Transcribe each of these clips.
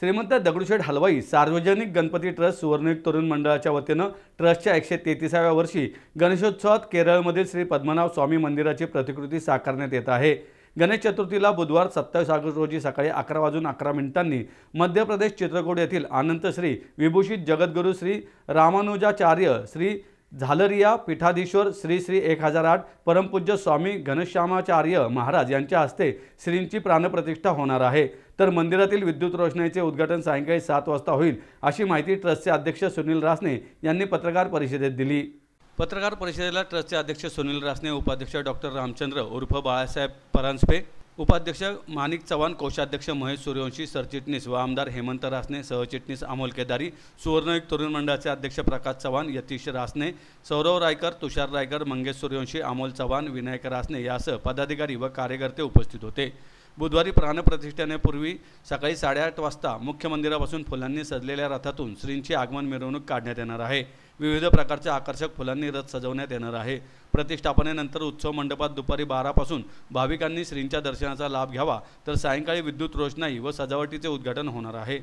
श्रीमंत दगडूशेठ हलवाई सार्वजनिक गणपती ट्रस्ट सुवर्णयुग तरुण मंडळाच्या वतीनं ट्रस्टच्या 133व्या वर्षी गणेशोत्सवात केरळमधील श्री पद्मनाभ स्वामी मंदिराची प्रतिकृती साकारण्यात येत आहे। गणेश चतुर्थीला बुधवार 27 ऑगस्ट रोजी सकाळी 11:11 मध्य प्रदेश चित्रकूट येथील अनंत श्री विभूषित जगद्गुरू श्री रामानुजाचार्य श्री झालरिया पीठाधीश्वर श्री श्री 1008 परमपूज्य स्वामी घनश्यामाचार्य महाराज यांच्या हस्ते श्रींची प्राणप्रतिष्ठा होणार आहे। तर मंदिरातील विद्युत रोषणाईचे उद्घाटन सायंकाळी 7 वाजता होईल अशी माहिती ट्रस्टचे अध्यक्ष सुनील रासने यांनी पत्रकार परिषदेत दिली। पत्रकार परिषदेला ट्रस्टचे अध्यक्ष सुनील रासने, उपाध्यक्ष डॉक्टर रामचंद्र उर्फ बाळासाहेब परांजपे, उपाध्यक्ष माणिक चव्हाण, कोषाध्यक्ष महेश सूर्यवंशी, सरचिटणीस व आमदार हेमंत रासने, सहचिटणीस अमोल केदारी, सुवर्णयुग तरुण मंडळाचे अध्यक्ष प्रकाश चव्हाण, यतीश रासने, सौरव रायकर, तुषार रायकर, मंगेश सूर्यवंशी, अमोल चव्हाण, विनायक रासने यासह पदाधिकारी व कार्यकर्ते उपस्थित होते। बुधवारी प्राणप्रतिष्ठेपूर्वी सकाळी 8:30 वाजता मुख्य मंदिरापासून फुलांनी सजलेल्या रथातून श्रींची आगमन मिरवणूक काढण्यात येणार आहे। विविध प्रकारच्या आकर्षक फुलांनी रथ सजवण्यात येणार आहे। प्रतिष्ठापनेनंतर उत्सव मंडपात दुपारी 12 पासून भाविकांनी श्रींच्या दर्शनाचा लाभ घ्यावा, तर सायंकाळी विद्युत रोषणाई व सजावटीचे उद्घाटन होणार आहे।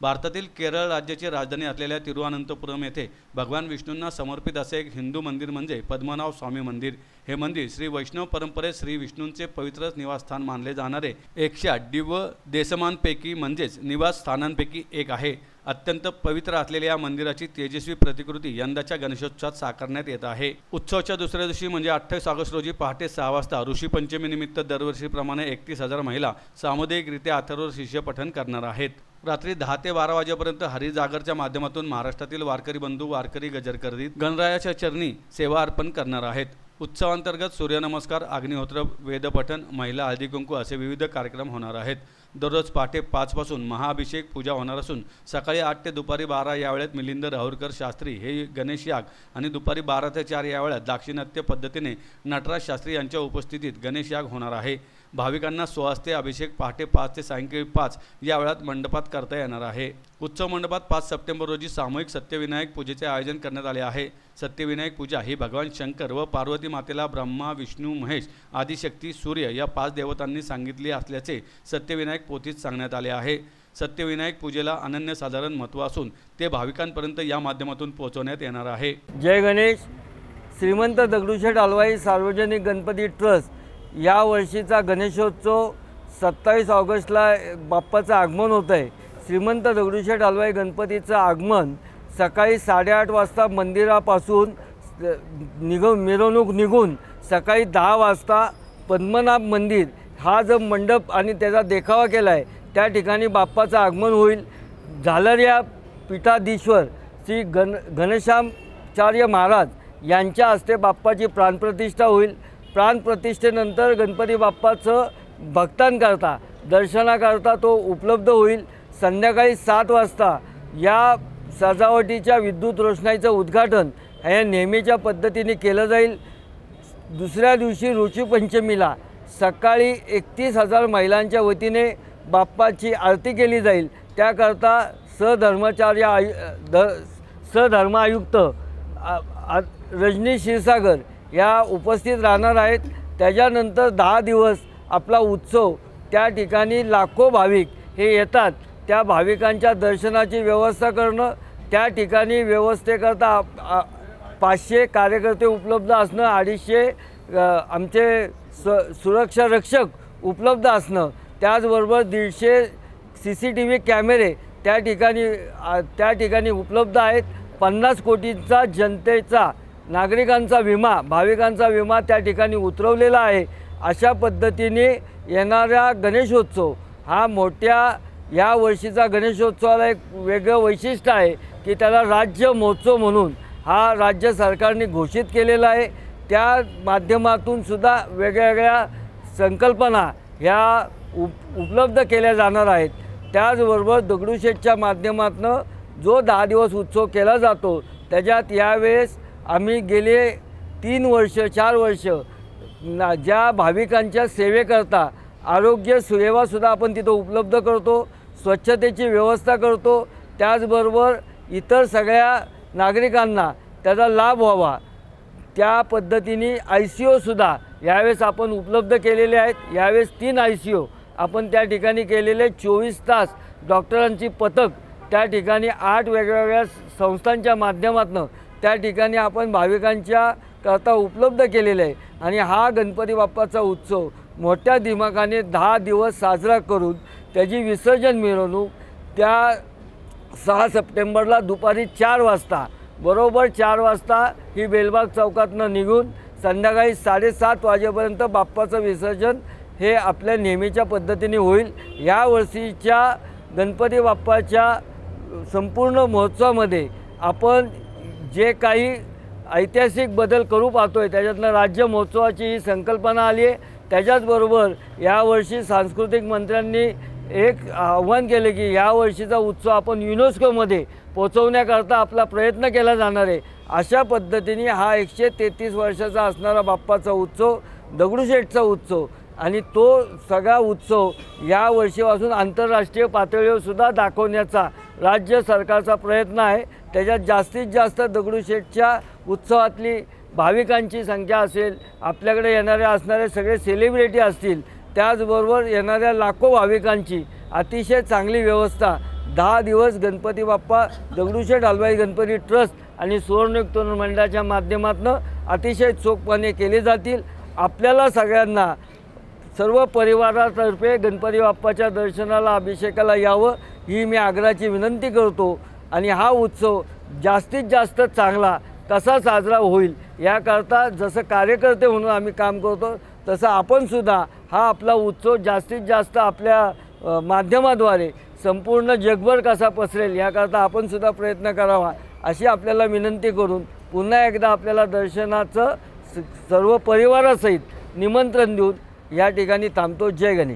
भारतातील केरळ राज्याची राजधानी असलेल्या तिरुअनंतपुरम येथे भगवान विष्णूंना समर्पित असे एक हिंदू मंदिर म्हणजे पद्मनाभ स्वामी मंदिर। हे मंदिर श्री वैष्णव परंपरेत श्री विष्णूंचे पवित्र निवासस्थान मानले जाणारे 108 दिव्य देशमांपैकी म्हणजेच निवास स्थानांपैकी एक आहे। अत्यंत पवित्र असलेल्या या मंदिराची तेजस्वी प्रतिकृती यंदाच्या गणेशोत्सवात साकारण्यात येत आहे। उत्सवाच्या दुसऱ्या दिवशी म्हणजे 28 ऑगस्ट रोजी पहाटे 6 वाजता ऋषी पंचमी निमित्त दरवर्षीप्रमाणे 31,000 महिला सामुदायिकरित्या अथर्व शीर्ष पठण करणार आहेत। रात्री 10 ते 12 वाजेपर्यंत हरिजागरच्या माध्यमातून महाराष्ट्रातील वारकरी बंधू वारकरी गजर करीत गणरायाच्या चरणी सेवा अर्पण करणार आहेत। उत्सवांतर्गत सूर्यनमस्कार, अग्निहोत्र, वेदपठण, महिला हळदी कुंकू असे विविध कार्यक्रम होणार आहेत। दररोज पहाटे 5 पासून महाअभिषेक पूजा होणार असून सकाळी 8 ते दुपारी 12 या वेळेत मिलिंद राहुरकर शास्त्री हे गणेश याग आणि दुपारी 12 ते 4 या वेळेत दाक्षिणात्य पद्धतीने नटराज शास्त्री यांच्या उपस्थितीत गणेश याग होणार आहे। भाविकांना स्वहस्ते अभिषेक पहाटे 5 ते सायंकाळी 5 या वेळात मंडपात करता येणार आहे। उत्सव मंडपात 5 सप्टेंबर रोजी सामूहिक सत्यविनायक पूजेचे आयोजन करण्यात आले आहे। सत्यविनायक पूजा ही भगवान शंकर व पार्वती मातेला ब्रह्मा, विष्णू, महेश, आदिशक्ती, सूर्य या 5 देवतांनी सांगितले असल्याचे सत्यविनायक पोथीत सांगण्यात आले आहे। सत्यविनायक पूजेला अनन्यसाधारण महत्त्व असून ते भाविकांपर्यंत या माध्यमातून पोहोचवण्यात येणार आहे। जय गणेश। श्रीमंत दगडूशेठ हलवाई सार्वजनिक गणपती ट्रस्ट या वर्षीचा गणेशोत्सव 27 ऑगस्टला बाप्पाचं आगमन होत आहे। श्रीमंत दगडूशेठ हलवाई गणपतीचं आगमन सकाळी 8:30 वाजता मंदिरापासून मिरवणूक निघून सकाळी 10 वाजता पद्मनाभ मंदिर हा जो मंडप आणि त्याचा देखावा केला आहे त्या ठिकाणी बाप्पाचं आगमन होईल। झालरिया पीठाधीश्वर श्री घनश्यामाचार्य महाराज यांच्या हस्ते बाप्पाची प्राणप्रतिष्ठा होईल। प्राणप्रतिष्ठेनंतर गणपती बाप्पाचं भक्तांकरता दर्शनाकरता तो उपलब्ध होईल। संध्याकाळी 7 वाजता या सजावटीच्या विद्युत रोषणाईचं उद्घाटन हे नेहमीच्या पद्धतीने केलं जाईल। दुसऱ्या दिवशी ऋषी पंचमीला सकाळी 31,000 महिलांच्या वतीने बाप्पाची आरती केली जाईल। त्याकरता सधर्म आयुक्त रजनी क्षीरसागर या उपस्थित राहणार आहेत। त्याच्यानंतर 10 दिवस आपला उत्सव त्या ठिकाणी लाखो भाविक हे येतात। त्या भाविकांच्या दर्शनाची व्यवस्था करणं, त्या ठिकाणी व्यवस्थेकरता 500 कार्यकर्ते उपलब्ध असणं, 250 आमचे सुरक्षा रक्षक उपलब्ध असणं, त्याचबरोबर 150 CCTV कॅमेरे त्या ठिकाणी उपलब्ध आहेत। 50 कोटींचा जनतेचा नागरिकांचा विमा, भाविकांचा विमा त्या ठिकाणी उतरवलेला आहे। अशा पद्धतीने येणारा गणेशोत्सव हा मोठ्या या वर्षीचा गणेशोत्सवाला एक वेगळं वैशिष्ट्य आहे की त्याला राज्य महोत्सव म्हणून हा राज्य सरकारने घोषित केलेला आहे। त्या माध्यमातून सुद्धा वेगवेगळ्या संकल्पना ह्या उपलब्ध केल्या जाणार आहेत। त्याचबरोबर दगडूशेठच्या माध्यमातून जो 10 दिवस उत्सव केला जातो त्याच्यात यावेळेस आम्ही गेले 3 वर्ष 4 वर्ष ज्या भाविकांच्या सेवेकरता आरोग्य सेवासुद्धा आपण तिथं उपलब्ध करतो, स्वच्छतेची व्यवस्था करतो, त्याचबरोबर इतर सगळ्या नागरिकांना त्याचा लाभ व्हावा त्या पद्धतीने ICU सुद्धा यावेळेस आपण उपलब्ध केलेले आहेत। यावेळेस 3 ICU आपण त्या ठिकाणी केलेले 24 तास डॉक्टरांची पथक त्या ठिकाणी 8 वेगवेगळ्या संस्थांच्या माध्यमातून त्या ठिकाणी आपण भाविकांच्या करता उपलब्ध केलेले आहे। आणि हा गणपती बाप्पाचा उत्सव मोठ्या दिमाखाने 10 दिवस साजरा करून त्याची विसर्जन मिरवणूक त्या 6 सप्टेंबरला दुपारी 4 वाजता बरोबर 4 वाजता ही बेलबाग चौकातनं निघून संध्याकाळी 7:30 वाजेपर्यंत बाप्पाचं विसर्जन हे आपल्या नेहमीच्या पद्धतीने होईल। या वर्षीच्या गणपती बाप्पाच्या संपूर्ण महोत्सवामध्ये आपण जे काही ऐतिहासिक बदल करू पाहतोय त्याच्यातनं राज्य महोत्सवाची ही संकल्पना आली आहे। त्याच्याचबरोबर यावर्षी सांस्कृतिक मंत्र्यांनी एक आव्हान केले की या वर्षीचा उत्सव आपण युनेस्कोमध्ये पोहोचवण्याकरता आपला प्रयत्न केला जाणार आहे। अशा पद्धतीने हा 133 वर्षाचा असणारा बाप्पाचा उत्सव दगडूशेठचा उत्सव आणि तो सगळा उत्सव या वर्षीपासून आंतरराष्ट्रीय पातळीवर सुद्धा दाखवण्याचा राज्य सरकारचा प्रयत्न आहे। त्याच्यात जास्तीत जास्त दगडूशेठच्या उत्सवातली भाविकांची संख्या असेल, आपल्याकडे असणारे सगळे सेलिब्रिटी असतील, त्याचबरोबर येणाऱ्या लाखो भाविकांची अतिशय चांगली व्यवस्था 10 दिवस गणपती बाप्पा दगडूशेठ हलवाई गणपती ट्रस्ट आणि सुवर्णयुग तरुण मंडळाच्या माध्यमातून अतिशय चोखपणे केले जातील। आपल्याला सगळ्यांना सर्व परिवारातर्फे गणपती बाप्पाच्या दर्शनाला अभिषेकाला यावं ही मी आग्रहाची विनंती करतो। आणि हा उत्सव जास्तीत जास्त चांगला कसा साजरा होईल याकरता जसं कार्यकर्ते म्हणून आम्ही काम करतो तसं आपण सुद्धा हा आपला उत्सव जास्तीत जास्त आपल्या माध्यमाद्वारे संपूर्ण जगभर कसा पसरेल याकरता आपण सुद्धा प्रयत्न करावा अशी आपल्याला विनंती करून पुन्हा एकदा आपल्याला दर्शनाचं सर्व परिवारासहित निमंत्रण देऊन या ठिकाणी थांबतो। जय गणेश।